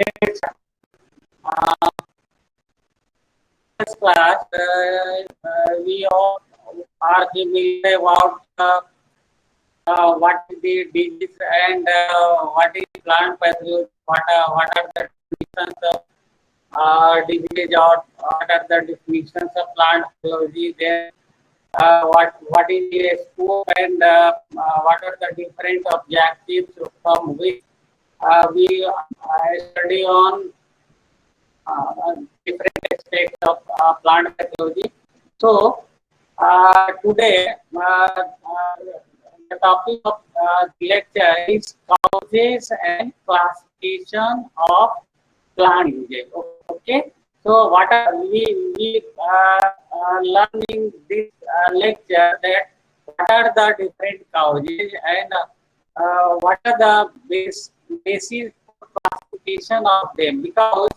Uh, this class, we all are familiar about what is the disease and what is plant pathology, what are the definitions of disease, or what are the definitions of plant pathology. Then what is the scope, and what are the different objectives from which we study on different aspects of plant pathology. So today the topic of the lecture is causes and classification of plant disease. Okay. So what are we learn in this lecture, that what are the different causes, and what are the basis for classification of them, because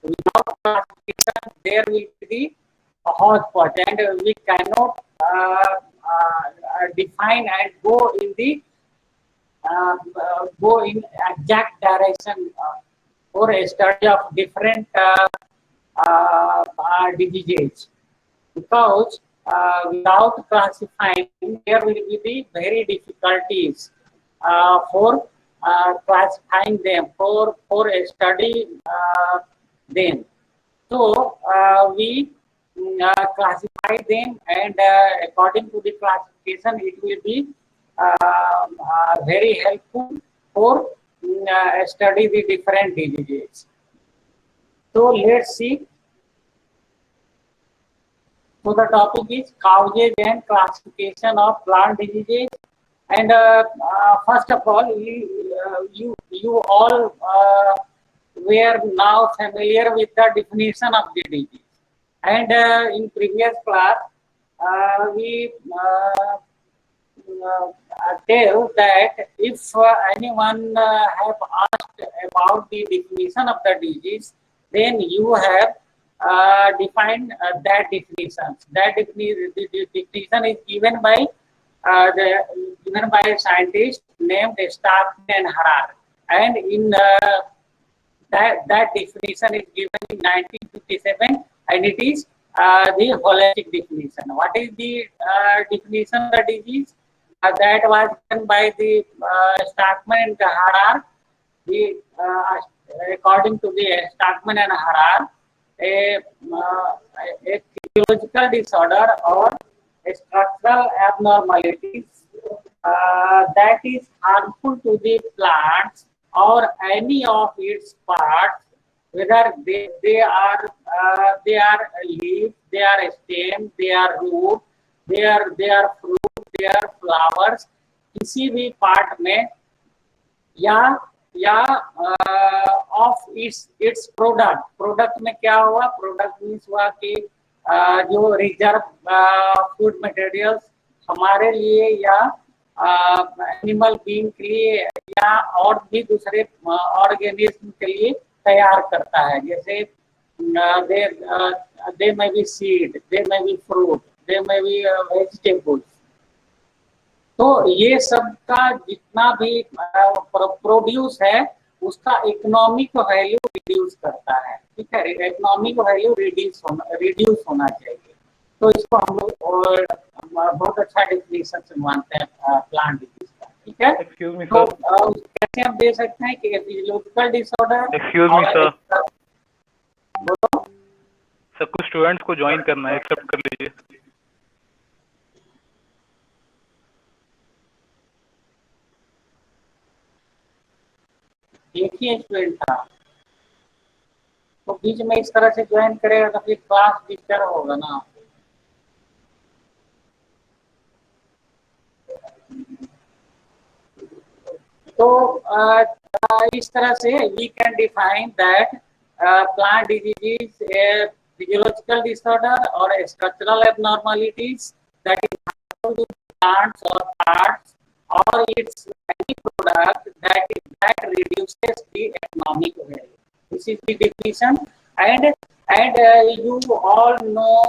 without classification there will be the hodgepodge, and we cannot define and go in exact direction for a study of different diseases, because without classifying there will be the very difficulties for classifying them, for a study them. So we classify them, and according to the classification it will be very helpful for study the different diseases. So let's see. So the topic is causes and classification of plant diseases. And first of all, you all were now familiar with the definition of the disease. And in previous class, we tell that if anyone have asked about the definition of the disease, then you have defined that definition. That definition is given by a scientist named Starkman and Harar, and in that definition is given in 1957, and it is the holistic definition. What is the definition of the disease? That was given by the Starkman and Harar. According to the Starkman and Harar, a physiological disorder or a structural abnormalities that is harmful to the plants or any of its parts, whether they are leaf, they are stem, they are root, they are fruit, they are flowers, किसी भी part में या of its product में क्या हुआ, product means हुआ कि जो रिजर्व फूड मटेरियल्स हमारे लिए या एनिमल बीइंग के लिए या और भी दूसरे ऑर्गेनिज्म के लिए तैयार करता है, जैसे they may be seed, they may be fruit, they may be vegetables. तो ये सब का जितना भी प्रोड्यूस है उसका इकोनॉमिक वैल्यू रिड्यूस करता है, ठीक है, इकोनॉमिक वैल्यू रिड्यूस होना चाहिए। तो इसको हम लोग बहुत अच्छा डेफिनेशन से मानते हैं प्लांट डिजीज का, ठीक है। एक्सक्यूज मी तो सर, कैसे हम दे सकते हैं कि physiological disorder. Excuse me sir, बोलो सर कुछ स्टूडेंट्स को ज्वाइन करना है, एक्सेप्ट कर लीजिए। एक ही स्टूडेंट था, तो बीच में इस तरह से ज्वाइन करेगा तो फिर क्लास डिस्टर्ब होगा ना। तो इस तरह से we can define that plant disease is physiological disorder or structural abnormalities that is harmful to plants or parts or its any product that reduces the economic value. This is the definition, and you all know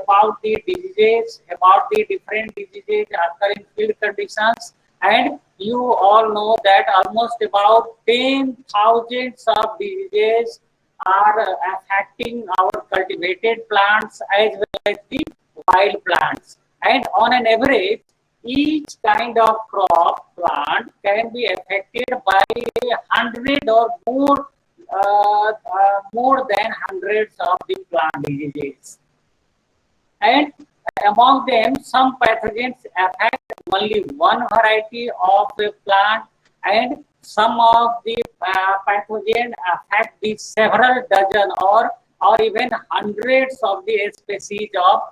about the diseases, about the different diseases occur in field conditions, And you all know that almost about 10,000 of diseases are affecting our cultivated plants as well as the wild plants. And on an average, each kind of crop plant can be affected by 100 or more than hundreds of the plant diseases. And among them, some pathogens affect only one variety of a plant, and some of the pathogens affect the several dozen or even hundreds of the species of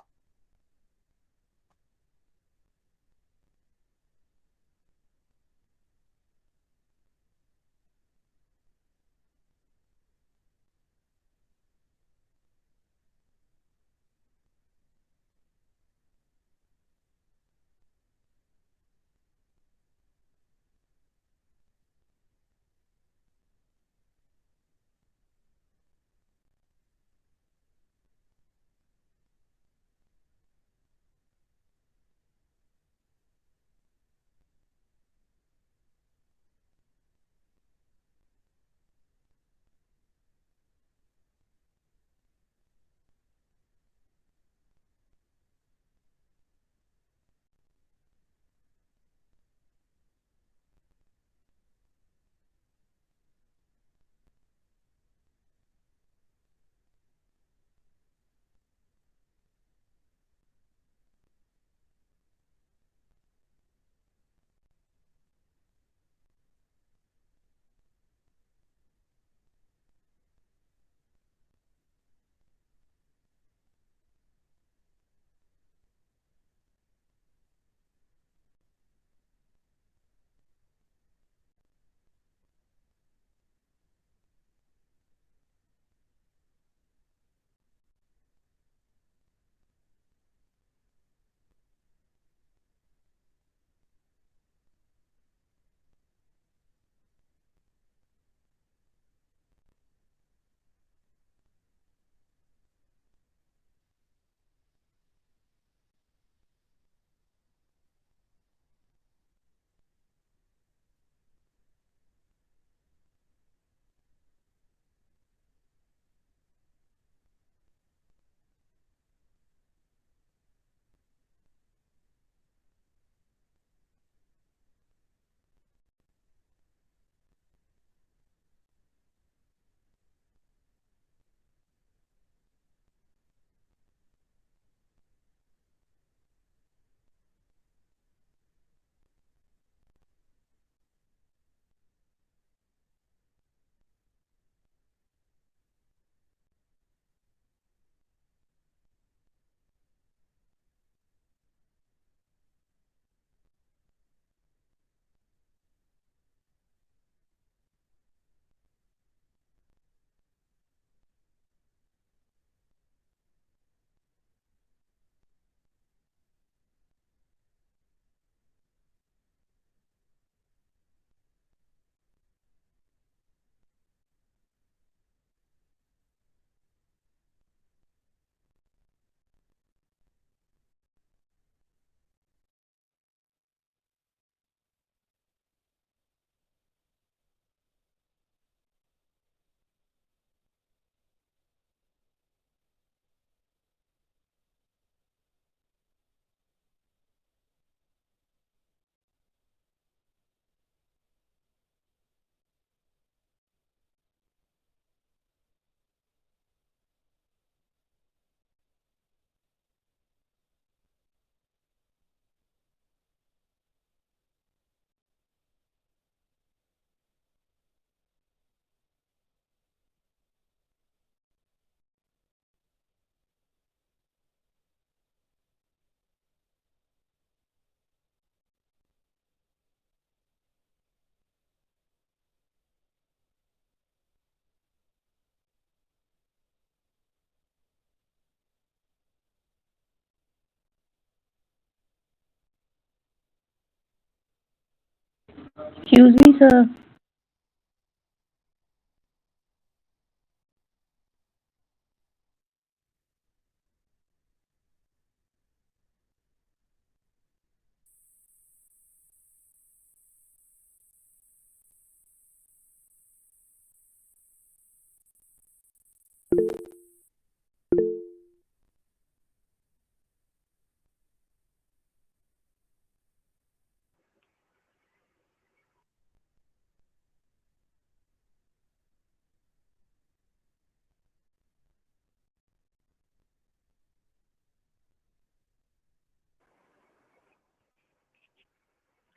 Excuse me, sir.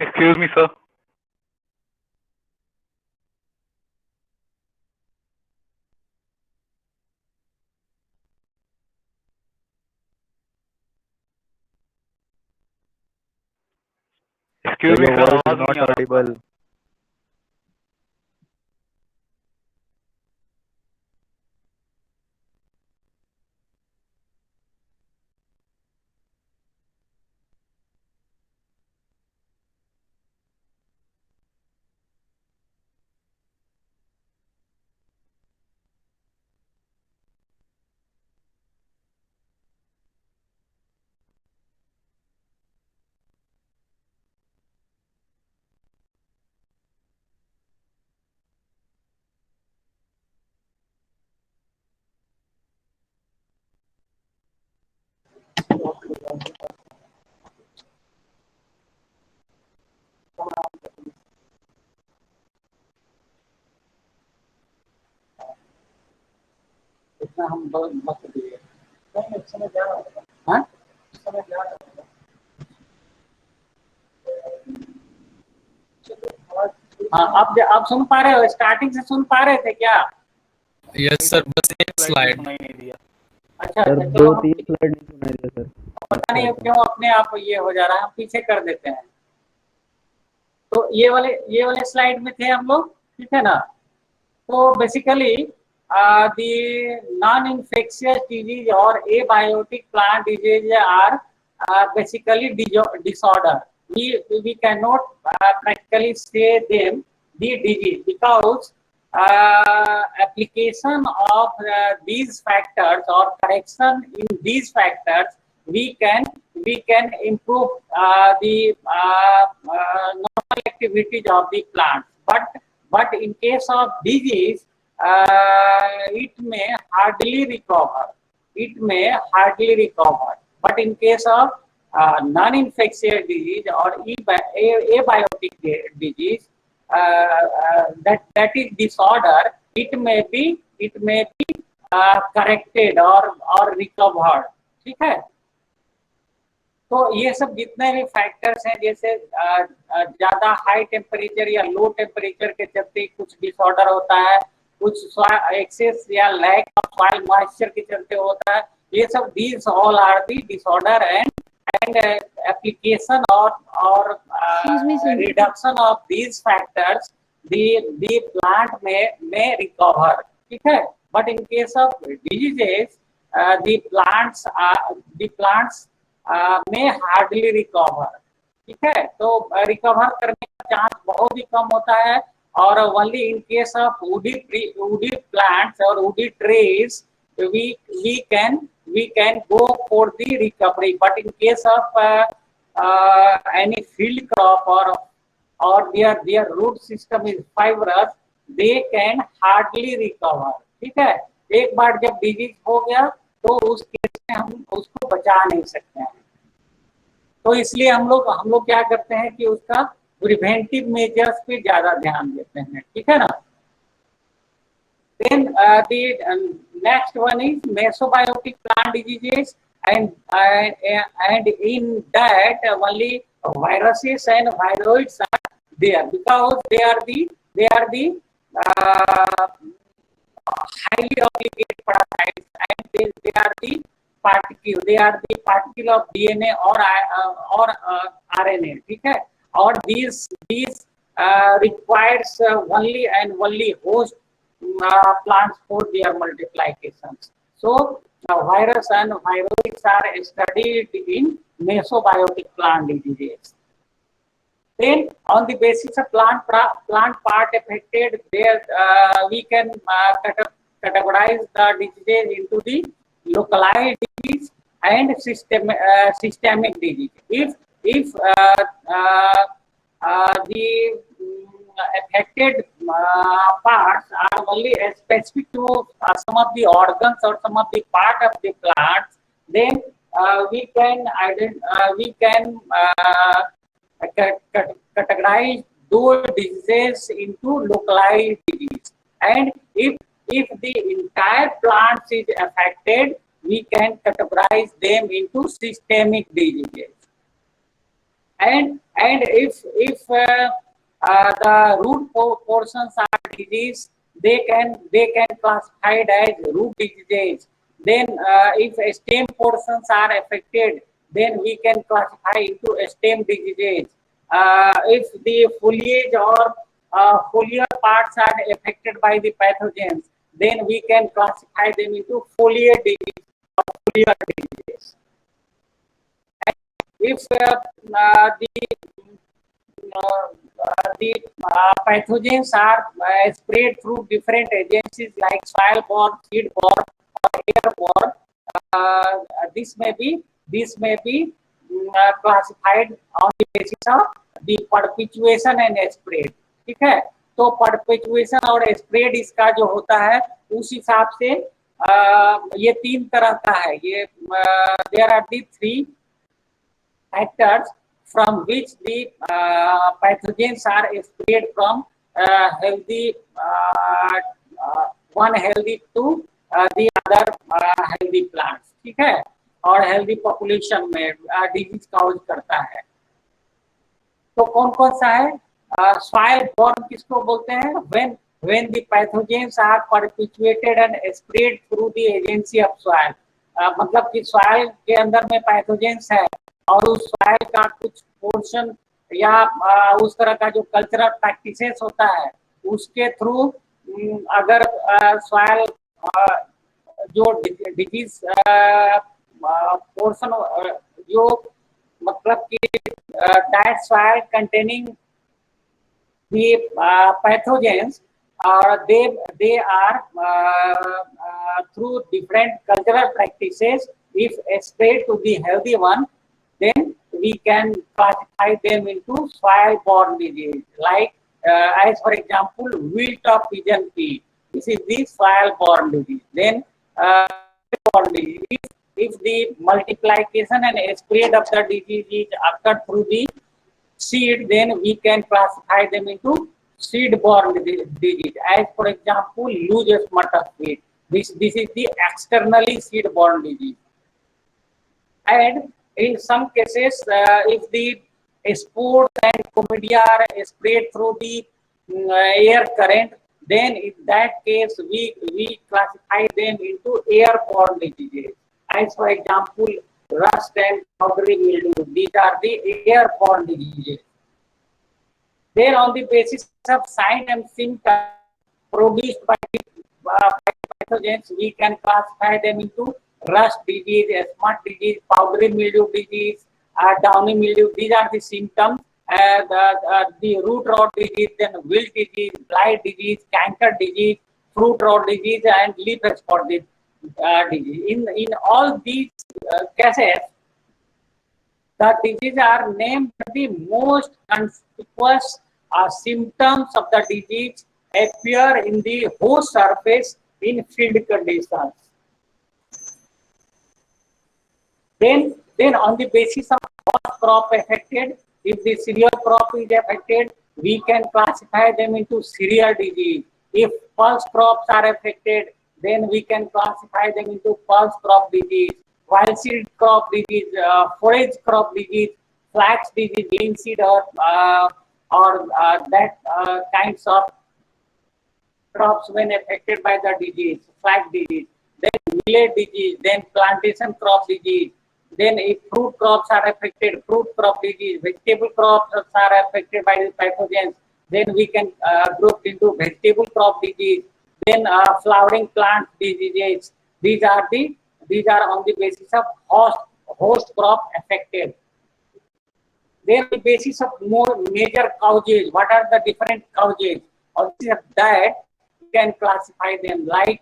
Excuse me, sir. So Excuse me, your sir. voice is आवाज not नहीं आ रहा आपका. audible. इतना हम वक्त दिए नहीं, इस समय जा रहा होगा. हाँ, इस समय जा रहा होगा. हाँ, आप सुन पा रहे हो? स्टार्टिंग से सुन पा रहे थे क्या? यस सर, बस एक स्लाइड स्लाइड. सुनाई नहीं दिया. अच्छा सर अच्छा, दो चलो हम तीन स्लाइड नहीं सुनाई दिया सर. पता नहीं क्यों अपने आप ये हो जा रहा है, हम पीछे कर देते हैं. तो ये वाले स्लाइड में थे हम लोग, ठीक है ना? तो basically the non-infectious disease or abiotic plant disease are basically disorder. We cannot practically say them the disease because application of these factors or correction in these factors we can improve the normal activities of the plant. But in case of disease, it may hardly recover. It may hardly recover. But in case of non-infectious disease or abiotic disease, that is disorder, it may be corrected or recovered. ठीक है? तो ये सब जितने भी factors हैं, जैसे ज्यादा हाई टेम्परेचर या लो टेम्परेचर के चलते कुछ डिसऑर्डर होता है, कुछ एक्सेस या लैक ऑफ सॉइल मॉइस्चर के चलते होता है. ये सब these all are the disorder and application और reduction of these factors the plant में रिकवर. ठीक है? But in case of diseases the plants में हार्डली रिकवर. ठीक है? तो रिकवर करने का चांस बहुत ही कम होता है. और only in case of woody plants और woody trees we can go for the recovery. But in case of any field crop or their root system is fibrous, they can hardly recover. ठीक है? एक बार जब disease हो गया तो उस case में हम उसको बचा नहीं सकते हैं. तो इसलिए हम लोग क्या करते हैं कि उसका प्रिवेंटिव मेजर्स पे ज्यादा ध्यान देते हैं. ठीक है ना? Then the next one is mesobiotic plant diseases, and in that only viruses and viroids are there because they are the highly replicate parasites, and they are the particle of DNA or RNA. ठीक है? और these requires only and only host plants for their multiplications. So virus and viroids are studied in mesobiotic plant diseases. Then on the basis of plant part affected, there we can categorize the diseases into the localized disease and systemic disease. If the affected parts are only specific to some of the organs or some of the part of the plants, then we can categorize those diseases into localized disease. And if the entire plant is affected, we can categorize them into systemic diseases. And if the root portions are disease, they can classify it as root diseases. Then if stem portions are affected, then we can classify into stem diseases. If the foliage or foliar parts are affected by the pathogens, then we can classify them into foliar disease or foliar diseases. If the pathogens are spread through different agencies like soil-borne, seed-borne, or airborne, this may be classified on the basis of the perpetuation and spread. ठीक है, तो perpetuation और spread इसका जो होता है उस हिसाब से ये तीन तरह का है. ये there are the three factors from which the pathogens are spread from healthy one healthy to the other healthy plants. ठीक है, और healthy population में disease cause करता है. तो कौन कौन सा है? Soil borne किसको बोलते हैं? When the pathogens are perpetuated and spread through the agency of soil. मतलब कि soil के अंदर में pathogens है और उस सॉइल का कुछ पोर्शन या उस तरह का जो कल्चरल प्रैक्टिसेस होता है उसके थ्रू अगर सॉइल जो डिजीज पोर्शन जो मतलब कि that soil containing the pathogens they are through different cultural practices, if spread to the healthy one, then we can classify them into soil-borne disease. Like as for example, wilt of pigeon pea. This is the soil-borne disease. Then soil-borne disease, if the multiplication and spread of the disease is occurred through the seed, then we can classify them into seed-borne disease. As for example, loose smut of wheat. This is the externally seed-borne disease. And in some cases, if the spores and chlamydia are spread through the air current, then in that case we classify them into airborne diseases. As for example, rust and powdery mildew. These are the airborne diseases. Then on the basis of sign and symptoms produced by pathogens, we can classify them into rust disease, smut disease, powdery mildew disease, downy mildew. These are the symptoms. The root rot disease, then wilt disease, blight disease, canker disease, fruit rot disease, and leaf spot disease. In all these cases, the diseases are named the most conspicuous symptoms of the disease appear in the host surface in field conditions. Then on the basis of what crop affected, if the cereal crop is affected, we can classify them into cereal disease. If pulse crops are affected, then we can classify them into pulse crop disease, wild seed crop disease, forage crop disease, flax disease, linseed or that kinds of crops when affected by the disease, flax disease, then millet disease, then plantation crop disease. Then if fruit crops are affected, fruit crop disease, vegetable crops are affected by the pathogens, then we can group into vegetable crop disease. Then flowering plant diseases. These are on the basis of host crop affected. Then the basis of more major causes. What are the different causes? On the basis of that, we can classify them like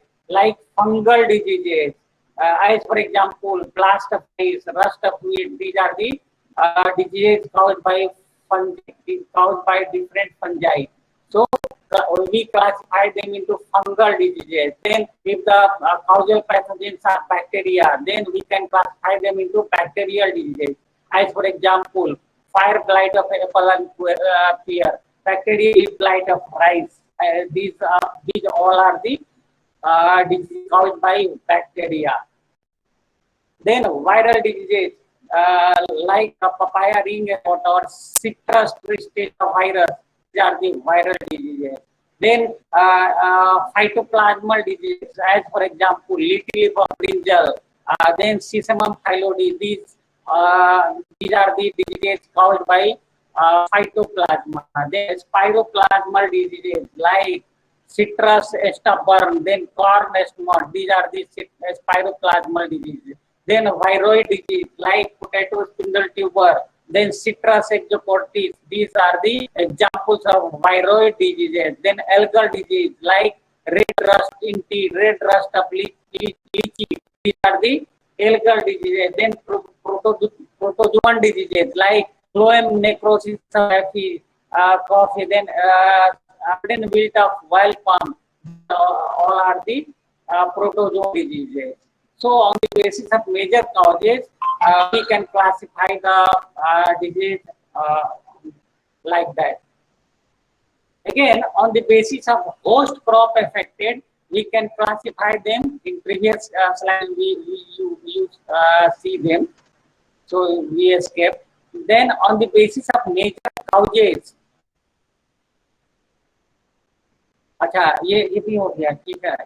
fungal diseases. As for example, blast of flies, rust of wheat. These are the diseases caused by different fungi. So we classify them into fungal diseases. Then if the causal pathogens are bacteria, then we can classify them into bacterial diseases. As for example, fire blight of apple and pear, bacterial blight of rice. These all are the diseases caused by bacteria. Then viral diseases like papaya ring or citrus tristata virus, these are the viral diseases. Then phytoplasmal diseases, as for example, little leaf of brinjal, then sesamum phyllodes. These are the diseases caused by phytoplasma. Then spiroplasmal diseases like citrus stubborn, then corn smut. These are the spiroplasmal diseases. Then viroid disease like potato spindle tuber, then citrus exocortis. These are the examples of viroid diseases. Then algal disease like red rust in tea, red rust of lychee. These are the algal diseases. Then protozoan diseases like phloem necrosis of coffee, then wilt of wild palm. All are the protozoan diseases. So on the basis of major causes, we can classify the disease like that. Again, on the basis of host crop affected, we can classify them. In previous slide, we see them. So we escaped. Then on the basis of major causes, अच्छा ये भी हो गया, ठीक है.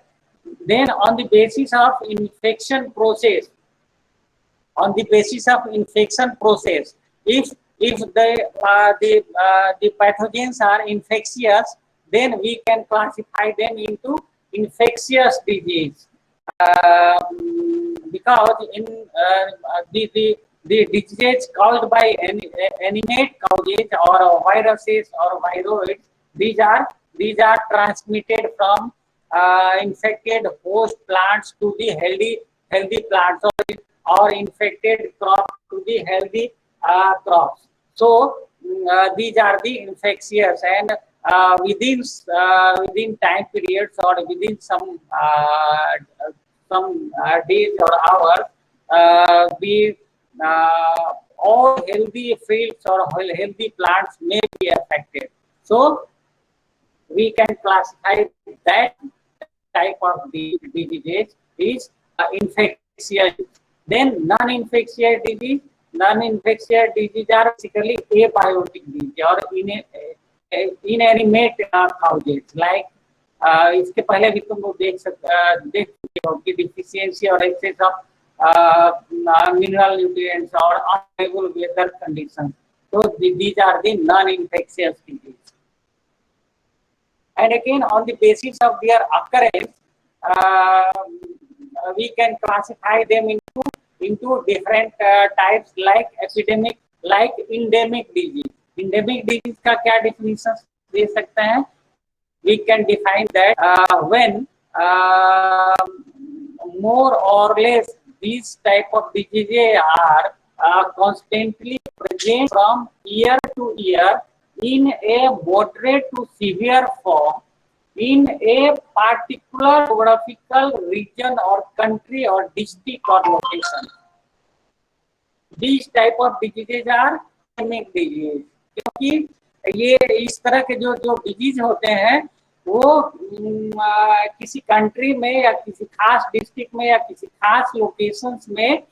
Then on the basis of infection process, if the pathogens are infectious, then we can classify them into infectious disease, because in the diseases caused by animate causes or viruses or viroids, these are transmitted from infected host plants to the healthy plants, or infected crops to the healthy crops. So these are the infectious, and within time periods or within some days or hours, all healthy fields or healthy plants may be affected. So we can classify that type of disease is infectious. Then non-infectious disease are basically abiotic disease or inanimate causes. Like इसके पहले भी तुम लोग देख चुके हो कि deficiency or excess of mineral nutrients or unfavorable weather conditions. So these are the non-infectious disease. And again, on the basis of their occurrence, we can classify them into different types, like epidemic, like endemic disease. Endemic disease का क्या definition दे सकते हैं? We can define that when more or less these type of diseases are constantly present from year to year in a moderate to severe form in a particular geographical region or country or district or location. These type of diseases are endemic disease, क्योंकि ये इस तरह के जो disease होते हैं वो किसी कंट्री में या किसी खास डिस्ट्रिक्ट में या किसी खास लोकेशंस में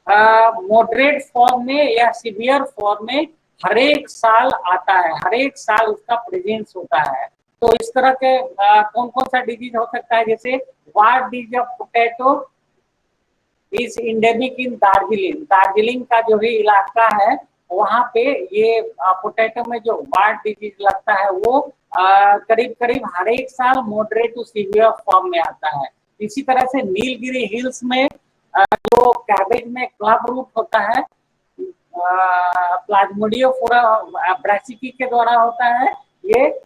मॉडरेट फॉर्म में या सीवियर फॉर्म में हर एक साल आता है, हर एक साल उसका प्रेजेंस होता है. तो इस तरह के कौन कौन सा डिजीज हो सकता है? जैसे wart disease of potato is endemic in Darjeeling. Darjeeling का जो भी इलाका है वहाँ पे ये पोटैटो में जो वार्ड डिजीज लगता है वो करीब करीब हर एक साल मॉडरेट टू सीवियर फॉर्म में आता है. इसी तरह से नीलगिरी हिल्स में जो कैबेज में क्लब रूट होता है प्लाज्मोडियोफोरा ब्रासिकी के द्वारा होता है. ये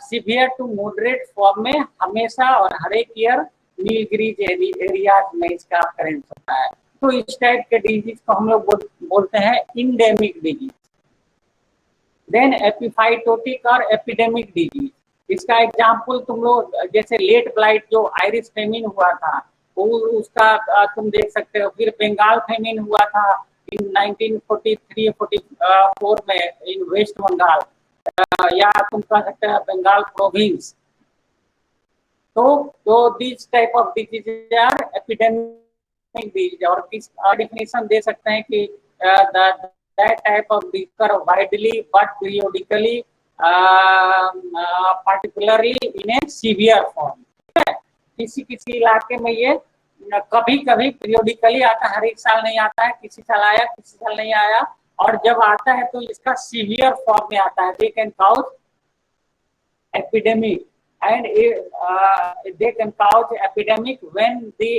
सीवियर टू मॉडरेट फॉर्म में हमेशा और हर एक ईयर नीलगिरी एरियाज में इसका अकरेंस होता है. तो इस टाइप के डिजीज को हम लोग बोलते हैं इंडेमिक डिजीज. देन एपिफाइटोटिक और एपिडेमिक डिजीज. इसका एग्जाम्पल तुम लोग जैसे लेट ब्लाइट जो आयरिश फेमिन हुआ था उसका तुम देख सकते हो। फिर बंगाल फेमिन हुआ था इन 1943-44 में इन वेस्ट बंगाल, या तुम कह सकते हो बंगाल प्रोविंस। तो this type of disease are epidemic disease, और किस डेफिनेशन दे सकते हैं कि that type of disease occur widely but periodically, particularly in a severe form। किसी इलाके में ये कभी कभी पीरियोडिकली आता है, हर एक साल नहीं आता है, किसी साल आया किसी साल नहीं आया, और जब आता है तो इसका सीवियर फॉर्म में आता है। They can cause epidemic and they can cause epidemic when the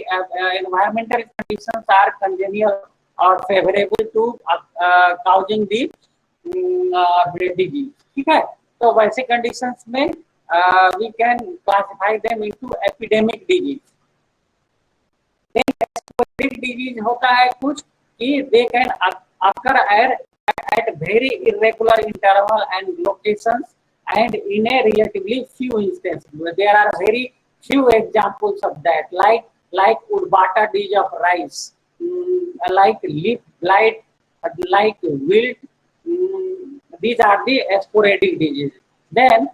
environmental conditions are congenial or favorable to causing the disease। ठीक है, तो वैसे कंडीशंस में we can classify them into epidemic disease। then sporadic disease होता है कुछ कि they can occur at very irregular interval and locations and in a relatively few instances। There are very few examples of that, like Urbata disease of rice, like leaf blight, like wilt। These are the sporadic diseases। Then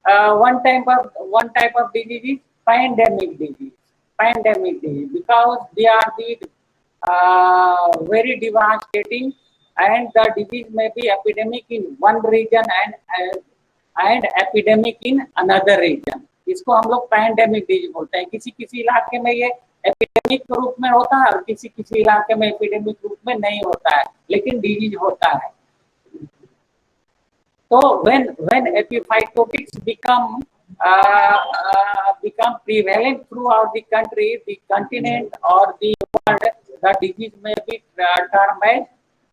one type of disease is pandemic disease। Pandemic disease because they are the very devastating, and the disease may be epidemic in one region and epidemic in another region। इसको हम लोग pandemic disease बोलते हैं। किसी किसी इलाके में ये एपिडेमिक रूप में होता है और किसी किसी इलाके में एपिडेमिक रूप में नहीं होता है, लेकिन डिजीज होता है। तो when epiphytotics become prevalent throughout the country, the continent or the world, the disease may be termed as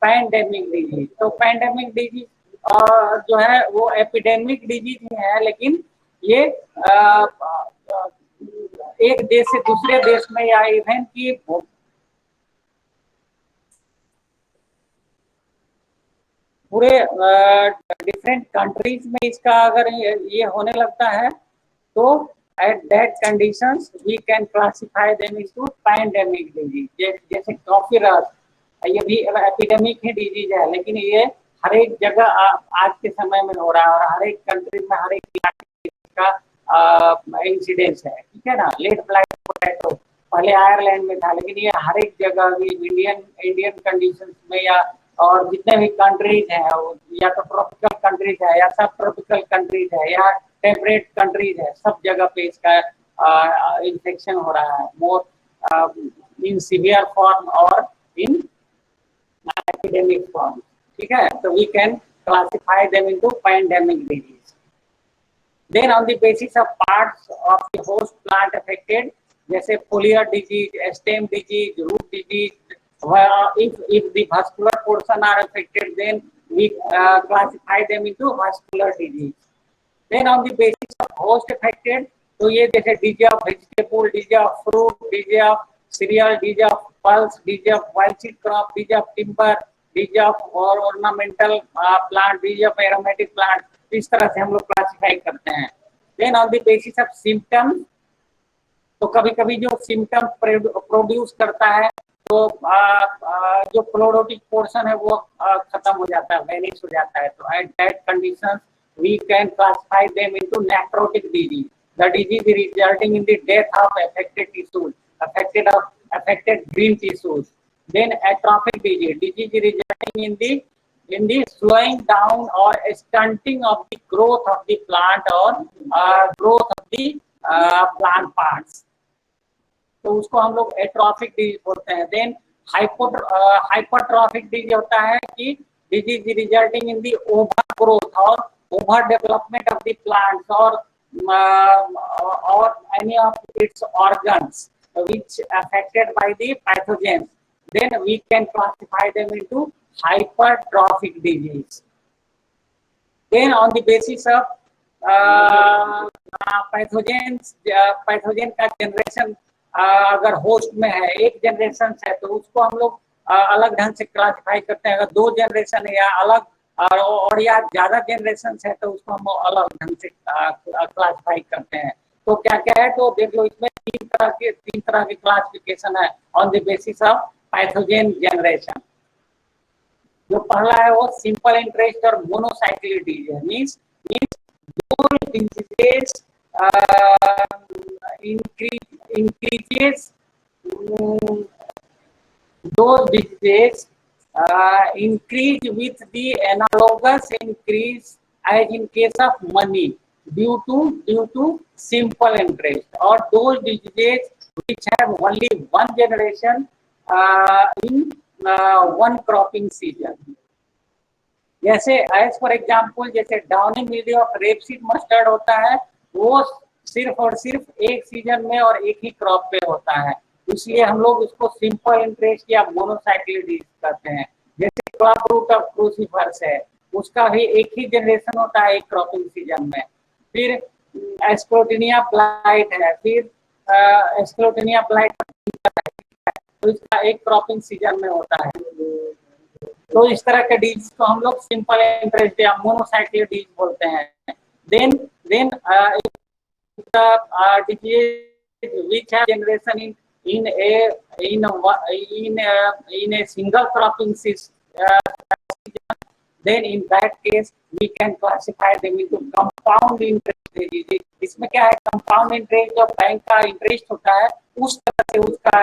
pandemic disease. तो पैंडेमिक डिजीज जो है वो एपिडेमिक डिजीज ही है, लेकिन ये एक देश से दूसरे देश में या इवन की पूरे डिफरेंट कंट्रीज में इसका अगर ये होने लगता है तो at that conditions we can classify them into pandemic disease। जैसे कॉफी रस, ये भी एपिडेमिक ही डिजीज है, लेकिन ये हर एक जगह आज के समय में हो रहा है और हर एक कंट्री में हर एक इलाके का इंसिडेंस है। ठीक है ना। लेट ब्लाइट पोटैटो पहले आयरलैंड में था, लेकिन ये हर एक जगह भी इंडियन कंडीशंस में या और जितने भी कंट्रीज हैं, या तो ट्रॉपिकल कंट्रीज है या सब ट्रॉपिकल कंट्रीज है या टेम्परेट कंट्रीज है, सब जगह पे इसका इन्फेक्शन हो रहा है, मोर इन सीवियर फॉर्म और इन epidemic form। ठीक है, तो we can classify them into pandemic disease। Then on the basis of parts of the host plant affected, जैसे foliar disease, stem disease, root disease, if the vascular portion are affected, then we classify them into vascular disease। Then on the basis of host affected, तो ये जैसे disease of vegetable, disease of fruit, disease of cereal, disease of pulse, disease of wild seed crop, disease of timber, disease of ornamental plant, disease of aromatic plant, इस तरह से हम लोग classify करते हैं। Then on the basis of symptoms, तो कभी कभी जो सिम्टम प्रोड्यूस करता है तो जो क्लोरोटिक पोर्शन है वो खत्म हो जाता है, वेनिश हो जाता है। तो at that condition we can classify them into necrotic disease, the disease resulting in the death of affected tissues, affected green tissues। Then atrophic disease resulting in the slowing down or stunting of the growth of the plant or growth of the plant parts, तो उसको हम लोग atrophic disease बोलते हैं। Then hypertrophic disease होता है कि disease resulting in the over growth और over development of the plants और any of its organs which affected by the pathogens, then we can classify them into hypertrophic disease। Then on the basis of pathogen का generation अगर host में है, एक generation है तो उसको हम लोग अलग ढंग से क्लासिफाई करते हैं। अगर दो जनरेशन है या अलग और या ज्यादा जनरेशन है तो उसको हम अलग ढंग से क्लासिफाई करते हैं। तो क्या क्या है तो देख लो, इसमें तीन तरह की क्लासिफिकेशन है on the basis of pathogen generation. जो पहला है वो सिंपल इंटरेस्ट और मोनोसाइक्लिक डिजीज है। Means those diseases increases those diseases increase with the analogous increase as in case of money due to simple interest, or those diseases which have only one generation in one cropping season। जैसे as for example जैसे downy mildew of rapeseed mustard होता है, वो सिर्फ और सिर्फ एक season में और एक ही क्रॉप पे होता है, इसलिए हम लोग उसको सिंपल इंटरेस्ट या मोनोसाइक्लिक डिजीज कहते हैं। जैसे क्लॉप रूट ऑफ क्रूसीफरस है, उसका भी एक ही जनरेशन होता है एक क्रॉपिंग सीजन में। फिर एस्क्लेरोटिनिया ब्लाइट है, फिर एस्क्लेरोटिनिया ब्लाइट तो इसका एक क्रॉपिंग सीजन में होता है। तो इस तरह के डिजीज को हम लोग सिंपल इंटरेस्ट या मोनोसाइक्लिक डिजीज बोलते हैं। Then disease which have generation in a single cropping season, then in that case we can classify them into compound interest disease। इसमें क्या है, कंपाउंड इंटरेस्ट जो बैंक का इंटरेस्ट होता है उस तरह से उसका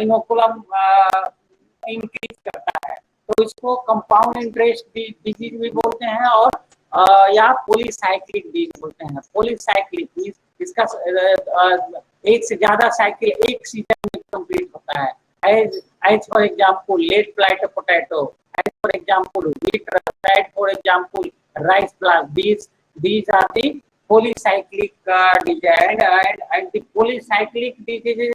इनोकुलम इंक्रीज करता है, तो इसको कंपाउंड इंटरेस्ट डिजीज भी बोलते हैं और या पॉलीसाइक्लिक डिजीज बोलते हैं। पॉलीसाइक्लिक मींस इसका एक से ज्यादा साइकिल एक सीजन में कंप्लीट होता है। As for example late blight potato, as for example wheat rust, as for example rice blast. these are the polycyclic disease, and the polycyclic diseases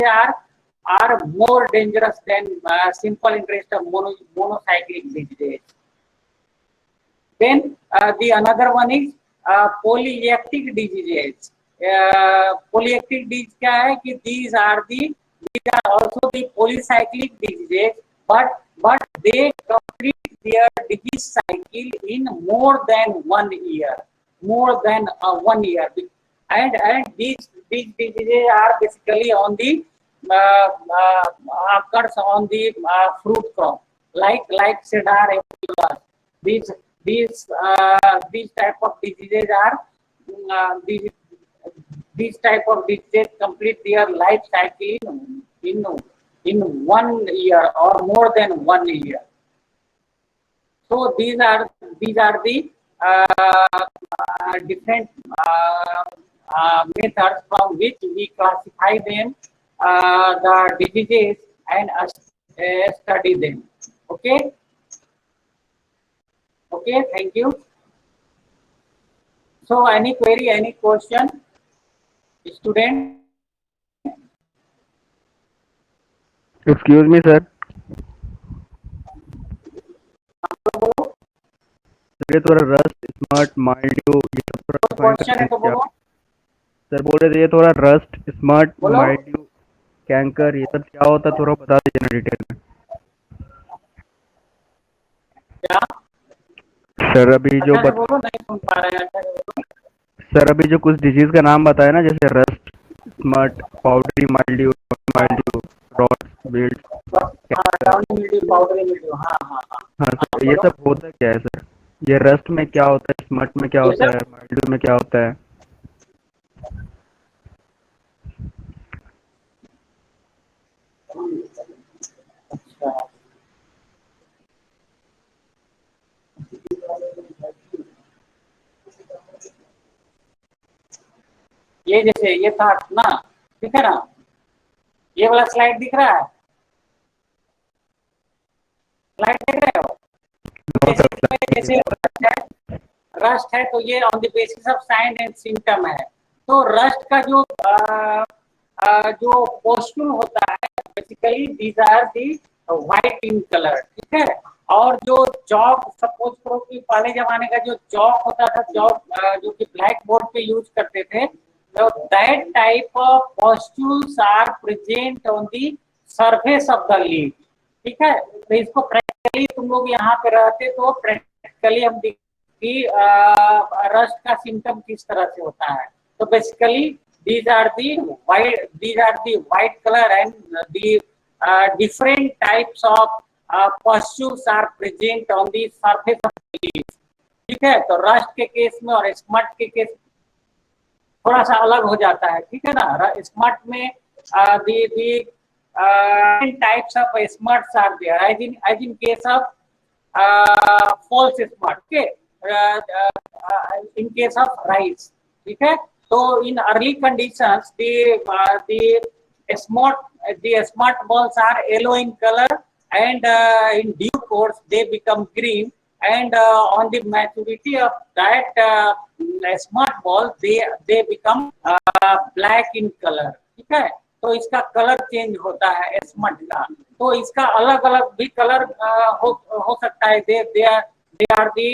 are more dangerous than simple interest of monocyclic disease। Then the another one is polyactic diseases। polyactic disease क्या है कि these are also the polycyclic diseases, but they complete their disease cycle in more than 1 year, and these diseases are basically on the occurs on the fruit crop like cedar apple। These type of diseases are these type of diseases complete their life cycle in 1 year or more than 1 year। So these are the different methods from which we classify them, the diseases, and study them। Okay, thank you। So any query, any question, student? Excuse me, sir. ये थोड़ा rust smart mildew ये सब थोड़ा question है तो बोलो। Sir बोल रहे थे ये थोड़ा रस्ट स्मार्ट बोलो। माइल्ड्यू कैंकर ये सब क्या होता है, थोड़ा बता दीजिए ना डिटेल में। क्या सर अभी जो अच्छा से बोलो, नहीं सुन पा रहे हैं, अच्छा से बोलो। सर अभी जो कुछ डिजीज का नाम बताया ना, जैसे rust smut powdery mildew rot blight downy mildew, powdery mildew, हाँ हाँ हाँ। हाँ सर ये सब होता क्या है सर? ये रस्ट में क्या होता है, स्मार्ट में क्या होता है, माइल्ड्यू में क्या होता है? अच्छा, ये जैसे ये था ना, ठीक है ना, ये वाला स्लाइड दिख रहा है, स्लाइड देख रहे हो? जैसे रस्ट है तो ये on the basis of sign and symptom है। तो रस्ट का जो पोस्टूल होता है basically these are the white in colour, ठीक है। और जो चौक, सपोज करो कि पहले जमाने का जो चौक होता था, चौक जो कि ब्लैक बोर्ड पे यूज करते थे, तो that type of pustules are present on the surface of the leaf, ठीक है। तो इसको प्रैक्टिकली तुम लोग यहाँ पे रहते तो बेसिकली हम कि रस्ट का सिम्टम किस तरह से होता है। तो basically these are the white color and the different types of pustules are present on the surface of the leaves। ठीक है, तो रस्ट के केस में और स्मट के केस थोड़ा सा अलग हो जाता है, ठीक है ना। स्मट में the types of smuts are there as in case of false smut, okay, in case of rice, ठीक है। तो in early conditions the smut balls are yellow in color and in due course they become green and on the maturity of that smut ball they become black in color, ठीक है। तो इसका colour change होता है smut का। तो इसका अलग अलग भी कलर हो सकता है। They are the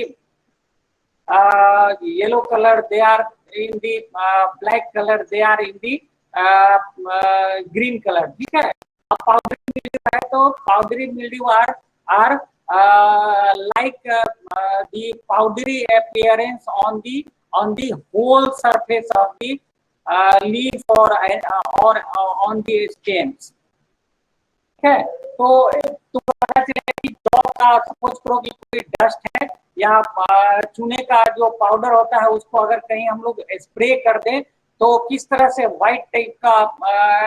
yellow colour, they are in the black colour, they are in the green colour, ठीक है। अब पाउडरी मिल्ड्यू है तो powdery mildew are like the powdery appearance on the whole surface of the leaf or on the stems, ठीक है। तो पता चले कि जॉब का सपोज करो कि कोई डस्ट है या चूने का जो पाउडर होता है उसको अगर कहीं हम लोग स्प्रे कर दें तो किस तरह से व्हाइट टाइप का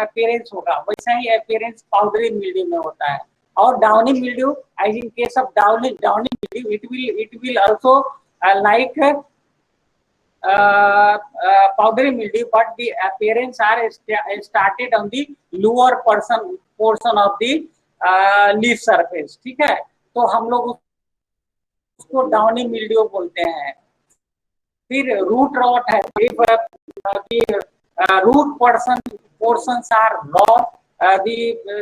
अपीयरेंस होगा, वैसा ही अपीयरेंस पाउडरी मिल्ड्यू में होता है। और downy mildew, as in case of downy mildew, it will also like powdery mildew, but the appearance are started on the lower portion of the leaf surface, ठीक है। तो हम लोग उसको डाउनी मिल्ड्यू बोलते हैं। फिर रूट रॉट है, root portions are raw,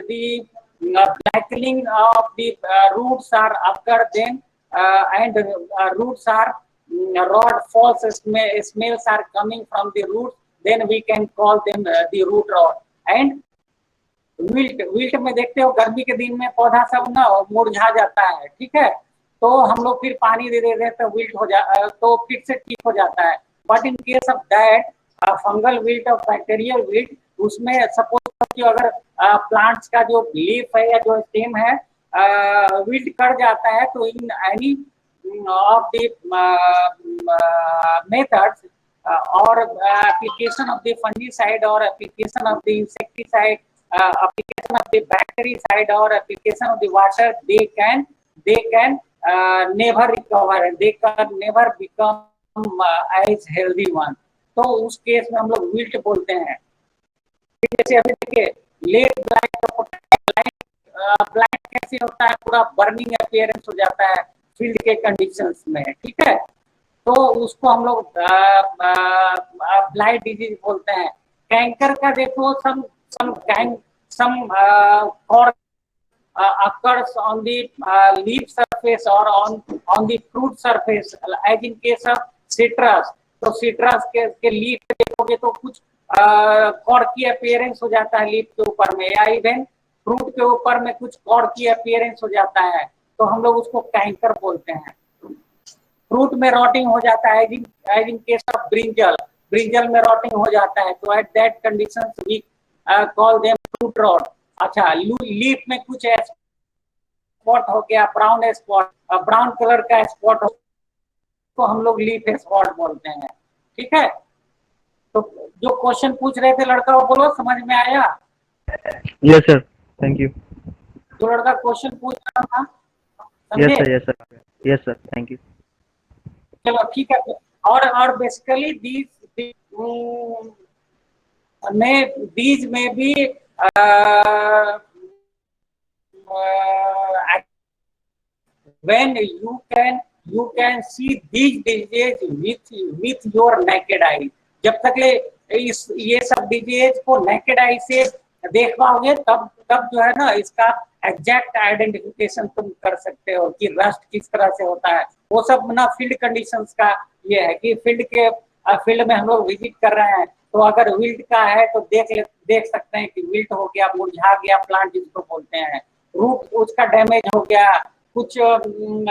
the blackening of the roots are occur then and roots are rod false smells are coming from the roots, then we can call them the root rot। and wilt में देखते हो गर्मी के दिन में पौधा सब ना मुरझा जाता है, ठीक है। तो हम लोग फिर पानी दे देते हैं तो विल्ट हो तो फिर से ठीक हो जाता है। But in case of that fungal wilt और बैक्टीरियल विल्ट, उसमें सपोज कि अगर प्लांट्स का जो लीफ है या जो स्टेम है विल्ट कर जाता है तो in any of the methods or application of the fungicide or application of the insecticide, application of the bactericide or application of the water, they can never recover, they can never become as healthy one। तो उस case में हम लोग wilt बोलते हैं। जैसे अभी देखिए लेट ब्लैक कैसे होता है, पूरा बर्निंग अपीयरेंस हो जाता है फील्ड के कंडीशंस में, ठीक है। तो उसको हम लोग ब्लाइट डिजीज बोलते हैं। कैंकर का देखो some or occurs on the leaf surface or on the fruit surface, as in case of citrus। तो citrus के लीफ देखोगे तो कुछ कॉर्ड की अपीयरेंस हो जाता है लीफ के ऊपर में, या इवन फ्रूट के ऊपर में कुछ कॉर्ड की अपीयरेंस हो जाता है, तो हम लोग उसको कैंकर बोलते हैं। फ्रूट में रॉटिंग हो जाता है as in case of brinjal में रॉटिंग हो जाता है, तो at that condition we call them fruit rot. अच्छा, लीफ में कुछ स्पॉट हो गया, ब्राउन स्पॉट, ब्राउन कलर का स्पॉट हो तो हम लोग लीफ स्पॉट बोलते हैं, ठीक है। तो जो क्वेश्चन पूछ रहे थे लड़का वो बोलो, समझ में आया? Yes sir, thank you. जो लड़का क्वेश्चन पूछ रहा था, यस सर, थैंक यू। चलो ठीक है। और basically these may be when you can see these diseases with your naked eye। जब तक ये सब डिजीज को नेकेड आई से देख पाओगे तब जो है ना इसका एग्जैक्ट आइडेंटिफिकेशन तुम कर सकते हो कि रस्ट किस तरह से होता है। वो सब ना फील्ड कंडीशंस का ये है कि फील्ड में हम लोग विजिट कर रहे हैं तो अगर विल्ट का है तो देख सकते हैं कि विल्ट हो गया, मुरझा गया प्लांट जिसको बोलते हैं, रूट उसका डैमेज हो गया, कुछ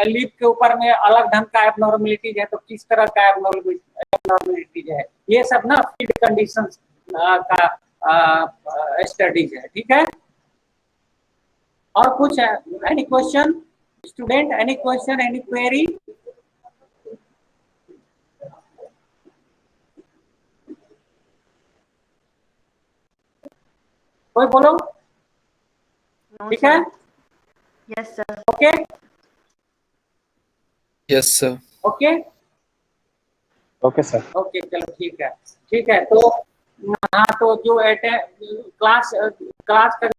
लीप के ऊपर में अलग ढंग का एबनॉर्मलिटीज है तो किस तरह का एबनॉर्मलिटीज है, ये सब ना फील्ड कंडीशंस का स्टडीज है। ठीक है, और कुछ है? Any question student, any question, any query? कोई बोलो। No, ठीक है, sir. Yes, sir. Okay Yes, sir. Okay okay sir. Okay, चलो ठीक है। तो हाँ, तो जो क्लास